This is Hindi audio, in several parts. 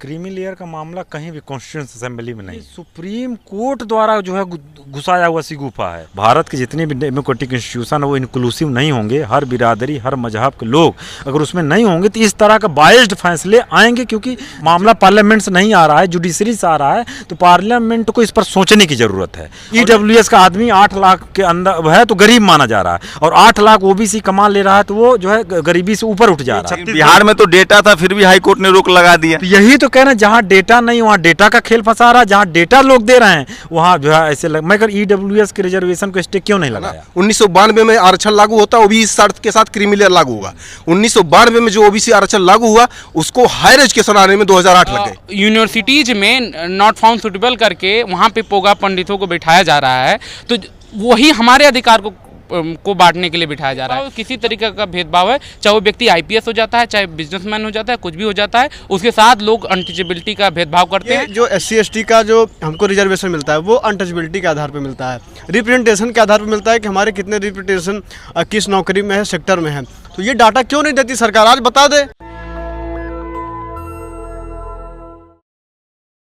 क्रीमी लेयर का मामला कहीं भी कॉन्स्टिट्यूशन असेंबली में नहीं, सुप्रीम कोर्ट द्वारा जो है घुसाया हुआ सी गुफा है। भारत के जितने भी डेमोक्रेटिक इंस्टीट्यूशन है वो इंक्लूसिव नहीं होंगे, हर बिरादरी हर मजहब के लोग अगर उसमें नहीं होंगे तो इस तरह का बायस्ड फैसले आएंगे, क्योंकि मामला पार्लियामेंट से नहीं आ रहा है, जुडिशरी से आ रहा है, तो पार्लियामेंट को इस पर सोचने की जरूरत है। EWS का आदमी 8 लाख के अंदर है तो गरीब माना जा रहा है, और 8 लाख OBC कमा ले रहा है तो वो जो है गरीबी से ऊपर उठ जा रहा है। बिहार में तो डेटा था, फिर भी हाई कोर्ट ने रोक लगा दिया। तो यही तो कहना, जहाँ डेटा नहीं वहाँ डेटा का खेल फंसा रहा है, जहाँ डेटा लोग दे रहे हैं वहाँ जो है ऐसे मैं कर EWS के रिजर्वेशन को स्टे क्यों नहीं लगाया? 1992 में आरक्षण लागू होता, वो भी इस शर्त के साथ क्रीमी लेयर लागू होगा। 1992 में जो OBC आरक्षण लागू हुआ उसको हायर एजुकेशन आने में 2008 लग गए। यूनिवर्सिटीज में नॉट फाउंड सुटेबल करके वहाँ पे पोगा पंडितों को बिठाया जा रहा है, तो वही हमारे अधिकार को बांटने के लिए बिठाया जा रहा है। किसी तरीके का भेदभाव है, चाहे वो व्यक्ति IPS हो जाता है, चाहे बिजनेसमैन हो जाता है, कुछ भी हो जाता है, उसके साथ लोग अनटचेबिलिटी का भेदभाव करते हैं। जो SC ST का जो हमको रिजर्वेशन मिलता है वो अनटचेबिलिटी के आधार पर मिलता है, रिप्रेजेंटेशन के आधार पर मिलता है कि हमारे कितने रिप्रेजेंटेशन किस नौकरी में है, सेक्टर में है। तो ये डाटा क्यों नहीं देती सरकार, आज बता दे।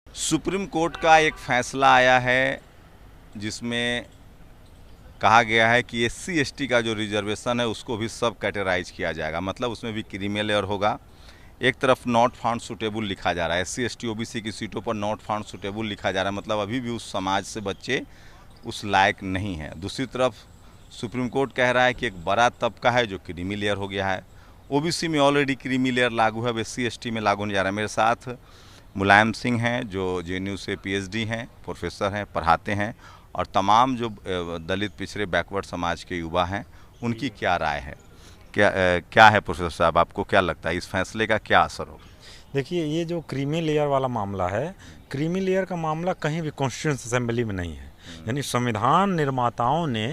सुप्रीम कोर्ट का एक फैसला आया है जिसमें कहा गया है कि SC ST का जो रिजर्वेशन है उसको भी सब कैटेगराइज किया जाएगा, मतलब उसमें भी क्रीमी लेयर होगा। एक तरफ नॉट फाउंड सुटेबल लिखा जा रहा है, SC ST OBC की सीटों पर नॉट फाउंड सुटेबल लिखा जा रहा है, मतलब अभी भी उस समाज से बच्चे उस लायक नहीं हैं। दूसरी तरफ सुप्रीम कोर्ट कह रहा है कि एक बड़ा तबका है जो क्रीमी लेयर हो गया है। OBC में ऑलरेडी क्रीमी लेयर लागू है, अब SC ST में लागू नहीं जा रहा है। मेरे साथ मुलायम सिंह हैं जो JNU से PhD हैं, प्रोफेसर हैं, पढ़ाते हैं, और तमाम जो दलित पिछड़े बैकवर्ड समाज के युवा हैं उनकी क्या राय है, क्या है प्रोफेसर साहब, आपको क्या लगता है इस फैसले का क्या असर होगा? देखिए, ये जो क्रीमी लेयर वाला मामला है, क्रीमी लेयर का मामला कहीं भी कॉन्स्टिट्यूशन असेंबली में नहीं है, यानी संविधान निर्माताओं ने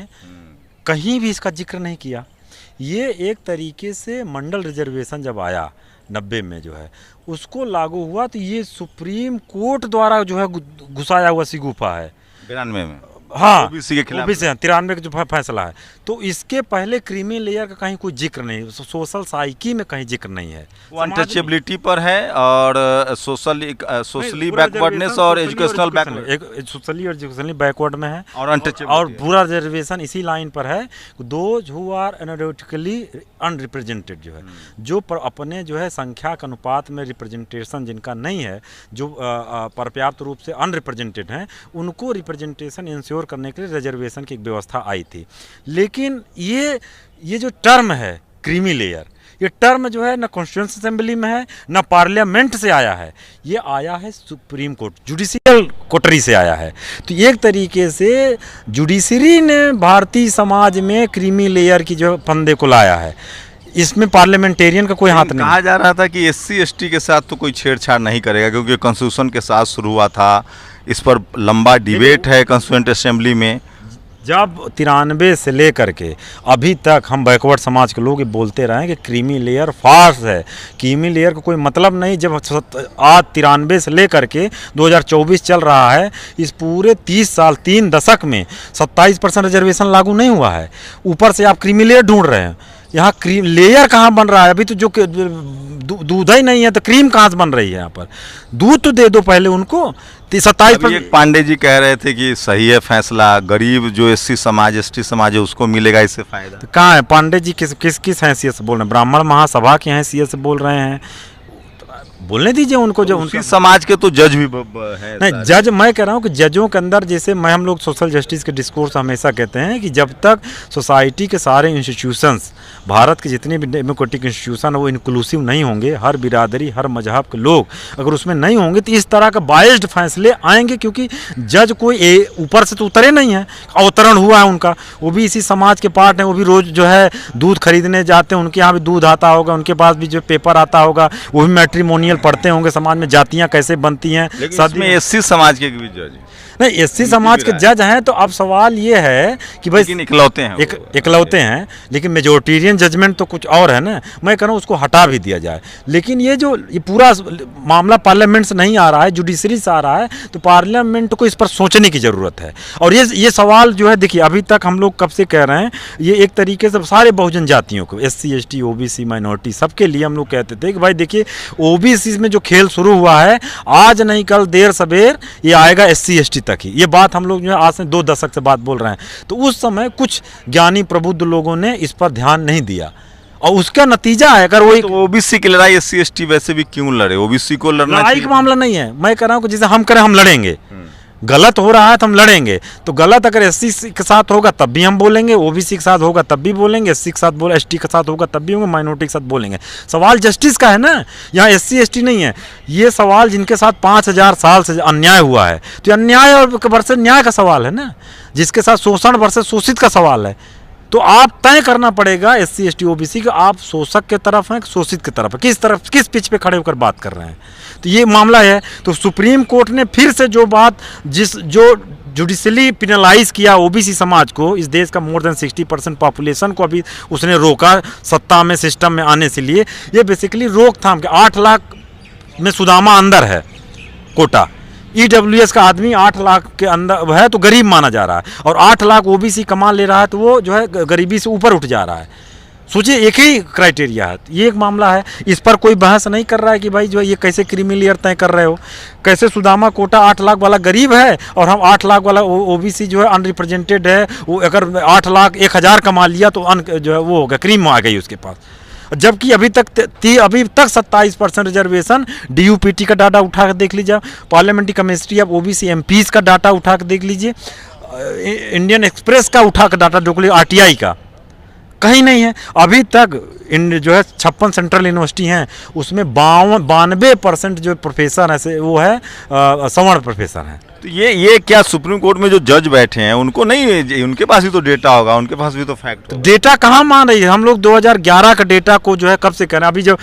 कहीं भी इसका जिक्र नहीं किया। ये एक तरीके से मंडल रिजर्वेशन जब आया 90 में जो है उसको लागू हुआ, तो ये सुप्रीम कोर्ट द्वारा जो है घुसाया हुआ सी गुफा है 92 में। हाँ, OBC के खिलाफ 93 का जो फैसला है, तो इसके पहले क्रीमी लेयर का कहीं कोई जिक्र नहीं, सोशल साइकी में कहीं जिक्र नहीं है। वो अनटचेबिलिटी पर है और सोशली बैकवर्डनेस और एजुकेशनल बैकवर्ड, सोशली और एजुकेशनली बैकवर्ड में है, और पूरा रिजर्वेशन इसी लाइन पर है। Those who are analytically unrepresented जो है, जो अपने जो है संख्या के अनुपात में रिप्रेजेंटेशन जिनका नहीं है, जो पर्याप्त रूप से अनरिप्रेजेंटेड हैं, उनको रिप्रेजेंटेशन इंश्योर करने के लिए रिजर्वेशन की एक व्यवस्था आई थी। लेकिन ये जो टर्म है क्रीमी लेयर, ये टर्म जो है ना कॉन्स्टिट्यूशन असेंबली में है ना पार्लियामेंट से आया है, ये आया है सुप्रीम कोर्ट, जुडिशियल कोटरी से आया है। तो एक तरीके से जुडिशरी ने भारतीय समाज में क्रीमी लेयर की जो फंदे को लाया है, इसमें पार्लियामेंटेरियन का कोई हाथ नहीं। कहा जा रहा था कि SC ST के साथ तो कोई छेड़छाड़ नहीं करेगा क्योंकि कॉन्स्टिट्यूशन के साथ शुरू हुआ था, इस पर लंबा डिबेट है कॉन्स्टिट्यूएंट असेंबली में। जब 93 से लेकर के अभी तक हम बैकवर्ड समाज के लोग बोलते रहे कि क्रीमी लेयर फार्स है, क्रीमी लेयर का कोई मतलब नहीं। जब आज 93 से लेकर के 2024 चल रहा है, इस पूरे 30 साल 3 दशक में 27% रिजर्वेशन लागू नहीं हुआ है, ऊपर से आप क्रीमी लेयर ढूंढ रहे हैं। यहाँ क्रीम लेयर कहाँ बन रहा है? अभी तो जो दूध ही नहीं है तो क्रीम कहाँ से बन रही है? यहाँ पर दूध तो दे दो पहले उनको। 27% पांडे जी कह रहे थे कि सही है फैसला, गरीब जो SC समाज ST समाज है उसको मिलेगा इससे फायदा। तो कहाँ है पांडे जी? किस हैसियत से बोल रहे हैं? ब्राह्मण महासभा की हैसियत से बोल रहे हैं? बोलने दीजिए उनको। जो उनके समाज के तो जज भी है। नहीं, जज मैं कह रहा हूँ कि जजों के अंदर जैसे हम लोग सोशल जस्टिस के डिस्कोर्स हमेशा कहते हैं कि जब तक सोसाइटी के सारे इंस्टीट्यूशंस, भारत के जितने भी डेमोक्रेटिक इंस्टीट्यूशन है वो इंक्लूसिव नहीं होंगे, हर बिरादरी हर मजहब के लोग अगर उसमें नहीं होंगे तो इस तरह का बायस्ड फैसले आएंगे, क्योंकि जज कोई ऊपर से तो उतरे नहीं है, अवतरण हुआ है उनका, वो भी इसी समाज के पार्ट हैं, वो भी रोज़ जो है दूध खरीदने जाते हैं, उनके यहाँ भी दूध आता होगा, उनके पास भी जो पेपर आता होगा, वो भी मैट्रिमोनियल पढ़ते होंगे, समाज में जातियां कैसे बनती हैं। इसमें SC समाज के भी जज नहीं, SC समाज के जज हैं, तो अब सवाल ये है कि भाई इकलौते हैं, इकलौते हैं, लेकिन मेजोरिटेरियन जजमेंट तो कुछ और है ना। मैं कह रहा हूँ उसको हटा भी दिया जाए, लेकिन ये पूरा मामला पार्लियामेंट से नहीं आ रहा है, जुडिशरी से आ रहा है, तो पार्लियामेंट को इस पर सोचने की ज़रूरत है। और ये सवाल जो है, देखिए अभी तक हम लोग कब से कह रहे हैं, ये एक तरीके से सारे बहुजन जातियों को, SC ST OBC माइनॉरिटी सबके लिए हम लोग कहते थे कि भाई देखिए OBC इस में जो खेल शुरू हुआ है, आज नहीं कल देर सवेर ये आएगा SC ST तक ही। ये बात हम लोग जो है आज से 2 दशक से बात बोल रहे हैं। तो उस समय कुछ ज्ञानी प्रबुद्ध लोगों ने इस पर ध्यान नहीं दिया और उसका नतीजा है। अगर वो तो ओबीसी की लड़ाई SC ST वैसे भी क्यों लड़े? ओबीसी को लड़ना लड़ाई चाहिए। का मामला नहीं है, मैं कह रहा हूँ कि जैसे हम करें हम लड़ेंगे, गलत हो रहा है तो हम लड़ेंगे। तो गलत अगर SC के साथ होगा तब भी हम बोलेंगे, OBC के साथ होगा तब भी बोलेंगे, SC के साथ बोले, ST के साथ होगा तब भी होंगे, माइनॉरिटी के साथ बोलेंगे। सवाल जस्टिस का है ना, यहाँ SC ST नहीं है। ये सवाल जिनके साथ 5000 साल से अन्याय हुआ है, तो अन्याय और वर्सेस न्याय का सवाल है ना, जिसके साथ शोषण वर्सेस शोषित का सवाल है। तो आप तय करना पड़ेगा SC ST OBC का, आप शोषक के तरफ हैं, शोषित की तरफ है, किस पिच पे खड़े होकर बात कर रहे हैं। तो ये मामला है। तो सुप्रीम कोर्ट ने फिर से जो बात जो जुडिशली पिनलाइज किया OBC समाज को, इस देश का मोर देन 60% पॉपुलेशन को अभी उसने रोका सत्ता में, सिस्टम में आने से लिए, ये बेसिकली रोकथाम के 8 लाख में सुदामा अंदर है कोटा, EWS का आदमी 8 लाख के अंदर है तो गरीब माना जा रहा है, और 8 लाख OBC कमा ले रहा है तो वो जो है गरीबी से ऊपर उठ जा रहा है। सोचिए, एक ही क्राइटेरिया है। ये एक मामला है, इस पर कोई बहस नहीं कर रहा है कि भाई जो है ये कैसे क्रीमी तय कर रहे हो, कैसे सुदामा कोटा 8 लाख वाला गरीब है और हम 8 लाख वाला OBC जो है अनरिप्रेजेंटेड है, वो अगर 8 लाख 1000 कमा लिया तो जो है वो हो गया, क्रीम आ गई उसके पास। जबकि अभी तक 27% रिजर्वेशन, DUPT का डाटा उठा कर देख लीजिए, parliamentary committee of OBC MPs का डाटा उठा कर देख लीजिए, इंडियन एक्सप्रेस का उठा कर डाटा देख लीजिए, RTI का कहीं नहीं है। अभी तक जो है 56 सेंट्रल यूनिवर्सिटी हैं, उसमें 92% जो प्रोफेसर है वो है सवर्ण प्रोफेसर हैं। तो ये क्या सुप्रीम कोर्ट में जो जज बैठे हैं उनको नहीं, उनके पास ही तो डेटा होगा, उनके पास भी तो फैक्ट होगा। डेटा कहाँ मान रही है? हम लोग 2011 का डेटा को जो है कब से कह रहे हैं। अभी जो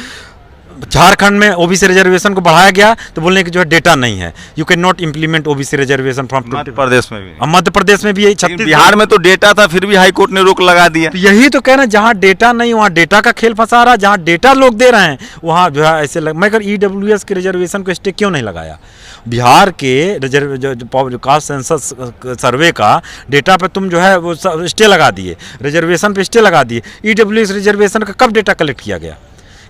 झारखंड में OBC रिजर्वेशन को बढ़ाया गया तो बोलने की जो है डेटा नहीं है, you can not implement OBC reservation from Madhya Pradesh में भी, मध्य प्रदेश में भी यही, छत्तीसगढ़ बिहार में तो डेटा था फिर भी हाई कोर्ट ने रोक लगा दिया। तो यही तो कह रहे हैं, जहाँ डेटा नहीं वहाँ डेटा का खेल फंसा रहा है, जहाँ डेटा लोग दे रहे हैं वहाँ जो है ऐसे मैं अगर EWS के रिजर्वेशन को स्टे क्यों नहीं लगाया? बिहार के कास्ट सेंसस सर्वे का डेटा पे तुम जो है वो स्टे लगा दिए, रिजर्वेशन पे स्टे लगा दिए, EWS रिजर्वेशन का कब डेटा कलेक्ट किया गया,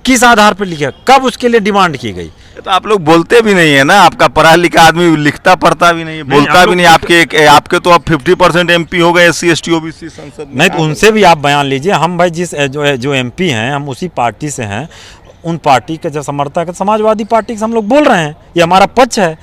किस आधार पर लिखा, कब उसके लिए डिमांड की गई? तो आप लोग बोलते भी नहीं है ना, आपका पढ़ा लिखा आदमी लिखता पढ़ता भी नहीं है, बोलता भी नहीं। आपके तो अब 50% MP हो गए SC ST OBC संसद में। नहीं तो उनसे भी आप बयान लीजिए। हम भाई जो MP हैं, हम उसी पार्टी से हैं, उन पार्टी के जो समर्थक है, समाजवादी पार्टी से हम लोग बोल रहे हैं, ये हमारा पक्ष है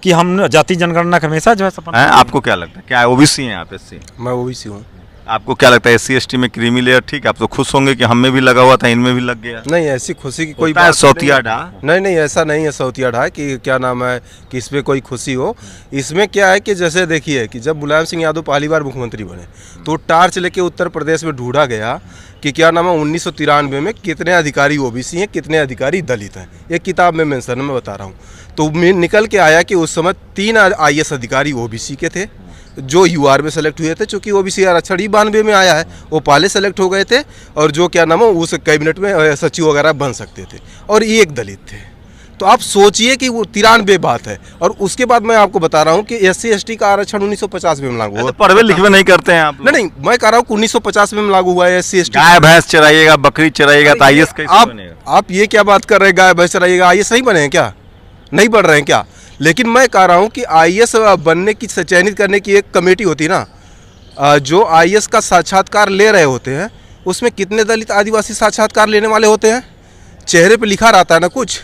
कि हम जाति जनगणना का हमेशा जो है। आपको क्या लगता है, क्या OBC हैं आप? SC? मैं OBC हूँ। आपको क्या लगता है SC ST में क्रीमी लेयर ठीक है? आप तो खुश होंगे कि हमें भी लगा हुआ था, इनमें भी लग गया। नहीं, ऐसी खुशी की कोई बात सौतिया ढा नहीं, ऐसा नहीं है सौतिया ढा कि क्या नाम है कि इसमें कोई खुशी हो। इसमें क्या है कि जैसे देखिए कि जब मुलायम सिंह यादव पहली बार मुख्यमंत्री बने तो टार्च लेके उत्तर प्रदेश में ढूंढा गया कि क्या नाम है 1993 में कितने अधिकारी OBC हैं, कितने अधिकारी दलित हैं। ये किताब में मेंशन मैं बता रहा हूँ। तो निकल के आया कि उस समय 3 IAS अधिकारी OBC के थे जो UR में सेलेक्ट हुए थे, चूँकि OBC आरक्षण ही 92 में आया है, वो पहले सेलेक्ट हो गए थे, और जो क्या नाम है उस कैबिनेट में सचिव वगैरह बन सकते थे, और ये एक दलित थे। तो आप सोचिए कि वो 93 बात है। और उसके बाद मैं आपको बता रहा हूँ कि SC ST का आरक्षण 1950 में लागू हुआ। पढ़वे लिखवे नहीं करते हैं आप? नहीं, मैं कह रहा हूँ 1950 में लागू हुआ है SC ST। गाय भैंस चराइएगा, बकरी चराइएगा तो IAS कैसे बनेगा? आप ये क्या बात कर रहे हैं, गाय भैंस चराइएगा, IAS नहीं बने हैं क्या? नहीं बढ़ रहे हैं क्या? लेकिन मैं कह रहा हूँ कि IAS बनने की, चयनित करने की एक कमेटी होती ना, जो IAS का साक्षात्कार ले रहे होते हैं, उसमें कितने दलित आदिवासी साक्षात्कार लेने वाले होते हैं? चेहरे पे लिखा रहता है ना कुछ,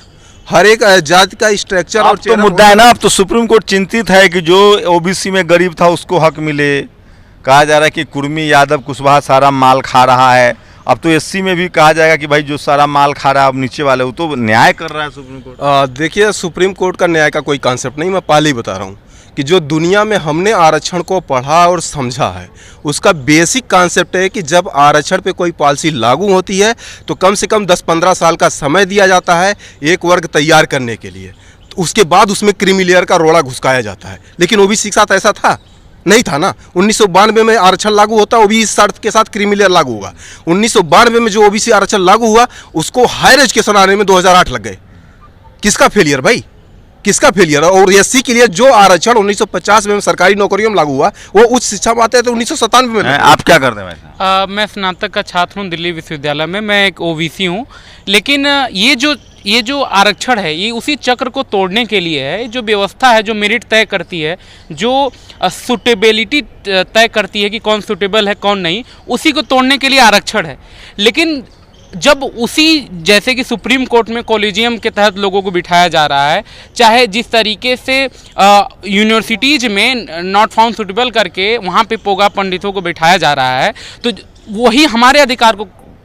हर एक जाति का स्ट्रक्चर और तो मुद्दा है ना। अब तो सुप्रीम कोर्ट चिंतित है कि जो OBC में गरीब था उसको हक मिले। कहा जा रहा है कि कुर्मी यादव कुशवाहा सारा माल खा रहा है। अब तो SC में भी कहा जाएगा कि भाई जो सारा माल खा रहा है अब नीचे वाले, वो तो न्याय कर रहा है सुप्रीम कोर्ट। देखिए, सुप्रीम कोर्ट का न्याय का कोई कॉन्सेप्ट नहीं, मैं पहले ही बता रहा हूँ कि जो दुनिया में हमने आरक्षण को पढ़ा और समझा है, उसका बेसिक कॉन्सेप्ट है कि जब आरक्षण पे कोई पॉलिसी लागू होती है तो कम से कम 10-15 साल का समय दिया जाता है एक वर्ग तैयार करने के लिए। तो उसके बाद उसमें क्रीमी लेयर का रोड़ा घुसकाया जाता है। लेकिन OBC के साथ ऐसा था नहीं था ना। 1992 में आरक्षण लागू होता, वो भी इस शर्त के साथ क्रीमी लेयर लागू होगा। 1992 में जो OBC आरक्षण लागू हुआ उसको हायर एजुकेशन आने में 2008 लग गए। किसका फेलियर भाई? किसका फेलियर है? और एससी के लिए जो आरक्षण 1950 में सरकारी नौकरियों में लागू हुआ वो उच्च शिक्षा में आते हैं तो 1997 में आप क्या करते हैं वैसे? मैं स्नातक का छात्र हूँ दिल्ली विश्वविद्यालय में, मैं एक ओबीसी हूँ। लेकिन ये जो आरक्षण है ये उसी चक्र को तोड़ने के लिए है। जो व्यवस्था है जो मेरिट तय करती है, जो सुटेबिलिटी तय करती है कि कौन सुटेबल है कौन नहीं, उसी को तोड़ने के लिए आरक्षण है। लेकिन जब उसी जैसे कि सुप्रीम कोर्ट में कॉलेजियम के तहत लोगों को बिठाया जा रहा है, चाहे जिस तरीके से यूनिवर्सिटीज़ में नॉट फाउंड सुटेबल करके वहाँ पे पोगा पंडितों को बिठाया जा रहा है, तो वही हमारे अधिकार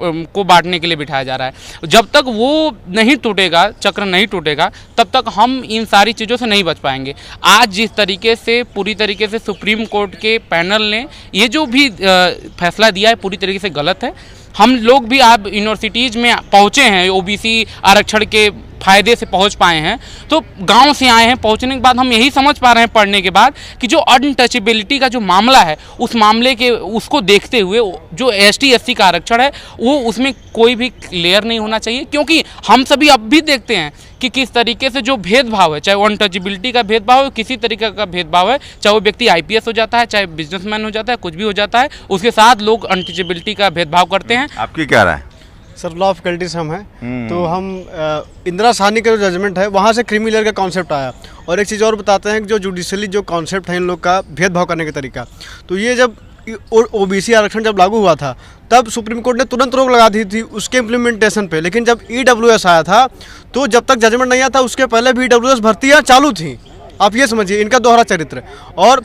को बांटने के लिए बिठाया जा रहा है। जब तक वो नहीं टूटेगा, चक्र नहीं टूटेगा, तब तक हम इन सारी चीज़ों से नहीं बच पाएंगे। आज जिस तरीके से पूरी तरीके से सुप्रीम कोर्ट के पैनल ने ये जो भी फैसला दिया है पूरी तरीके से गलत है। हम लोग भी आप यूनिवर्सिटीज़ में पहुँचे हैं, ओबीसी आरक्षण के फ़ायदे से पहुंच पाए हैं, तो गांव से आए हैं। पहुंचने के बाद हम यही समझ पा रहे हैं पढ़ने के बाद कि जो अनटचेबिलिटी का जो मामला है उस मामले के उसको देखते हुए जो एसटी एससी का आरक्षण है वो उसमें कोई भी लेयर नहीं होना चाहिए। क्योंकि हम सभी अब भी देखते हैं कि किस तरीके से जो भेदभाव है, चाहे वो अनटचेबिलिटी का भेदभाव है, किसी तरीके का भेदभाव है, चाहे वो व्यक्ति आईपीएस हो जाता है, चाहे बिजनेसमैन हो जाता है, कुछ भी हो जाता है, उसके साथ लोग अनटचेबिलिटी का भेदभाव करते हैं। आपकी क्या राय? सर लॉ ऑफ फैकल्टी से हम हैं, तो हम इंदिरा साहनी का जो जजमेंट है वहाँ से क्रीमी लेयर का कॉन्सेप्ट आया। और एक चीज़ और बताते हैं कि जो जुडिशली जो कॉन्सेप्ट है इन लोग का भेदभाव करने का तरीका, तो ये जब ओबीसी आरक्षण जब लागू हुआ था तब सुप्रीम कोर्ट ने तुरंत रोक लगा दी थी उसके इम्प्लीमेंटेशन पे। लेकिन जब ईडब्ल्यूएस आया था तो जब तक जजमेंट नहीं आया था उसके पहले भी ईडब्ल्यूएस भर्तियाँ चालू थी। आप ये समझिए इनका दोहरा चरित्र। और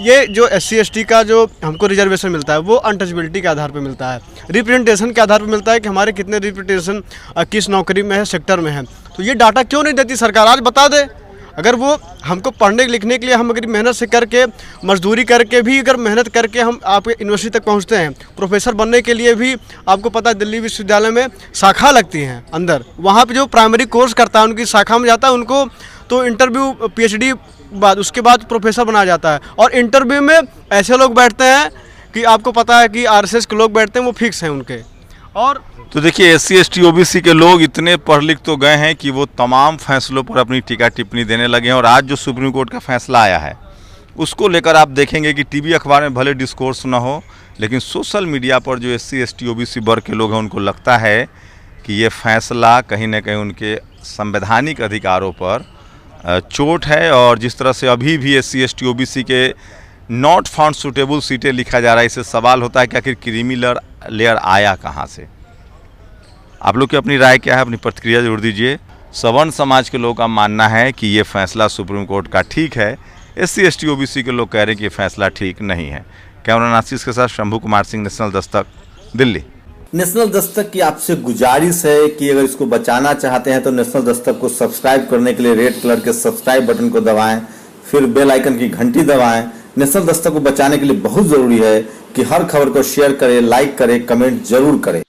ये जो एससी एसटी का जो हमको रिजर्वेशन मिलता है वो अनटचेबिलिटी के आधार पे मिलता है, रिप्रेजेंटेशन के आधार पे मिलता है कि हमारे कितने रिप्रेजेंटेशन किस नौकरी में है, सेक्टर में है। तो ये डाटा क्यों नहीं देती सरकार? आज बता दे। अगर वो हमको पढ़ने लिखने के लिए हम अगर मेहनत से करके मजदूरी करके भी अगर मेहनत करके हम आपके यूनिवर्सिटी तक पहुंचते हैं, प्रोफेसर बनने के लिए भी आपको पता है दिल्ली विश्वविद्यालय में शाखा लगती हैं अंदर, वहाँ पे जो प्राइमरी कोर्स करता है उनकी शाखा में जाता है, उनको तो इंटरव्यू पीएचडी बाद उसके बाद प्रोफेसर बनाया जाता है। और इंटरव्यू में ऐसे लोग बैठते हैं कि आपको पता है कि आरएसएस के लोग बैठते हैं, वो फिक्स हैं उनके। और तो देखिए एससी एसटी ओबीसी के लोग इतने पढ़ लिख तो गए हैं कि वो तमाम फैसलों पर अपनी टीका टिप्पणी देने लगे हैं। और आज जो सुप्रीम कोर्ट का फैसला आया है उसको लेकर आप देखेंगे कि टीवी अखबार में भले डिस्कोर्स ना हो, लेकिन सोशल मीडिया पर जो एससी एसटी ओबीसी वर्ग के लोग हैं उनको लगता है कि ये फैसला कहीं ना कहीं उनके संवैधानिक अधिकारों पर चोट है। और जिस तरह से अभी भी एससी एसटी ओबीसी के नॉट फाउंड सूटेबल सीटें लिखा जा रहा है, इससे सवाल होता है कि आखिर क्रीमी लेयर आया कहाँ से। आप लोग की अपनी राय क्या है? अपनी प्रतिक्रिया जरूर दीजिए। सवर्ण समाज के लोगों का मानना है कि ये फैसला सुप्रीम कोर्ट का ठीक है, एससी एसटी ओबीसी के लोग कह रहे हैं कि ये फैसला ठीक नहीं है। कैमरा आशीष के साथ शंभू कुमार सिंह, नेशनल दस्तक, दिल्ली। नेशनल दस्तक की आपसे गुजारिश है कि अगर इसको बचाना चाहते हैं तो नेशनल दस्तक को सब्सक्राइब करने के लिए रेड कलर के सब्सक्राइब बटन को दबाएं, फिर बेल आइकन की घंटी दबाएं। नेशनल दस्तक को बचाने के लिए बहुत जरूरी है कि हर खबर को शेयर करें, लाइक करें, कमेंट जरूर करें।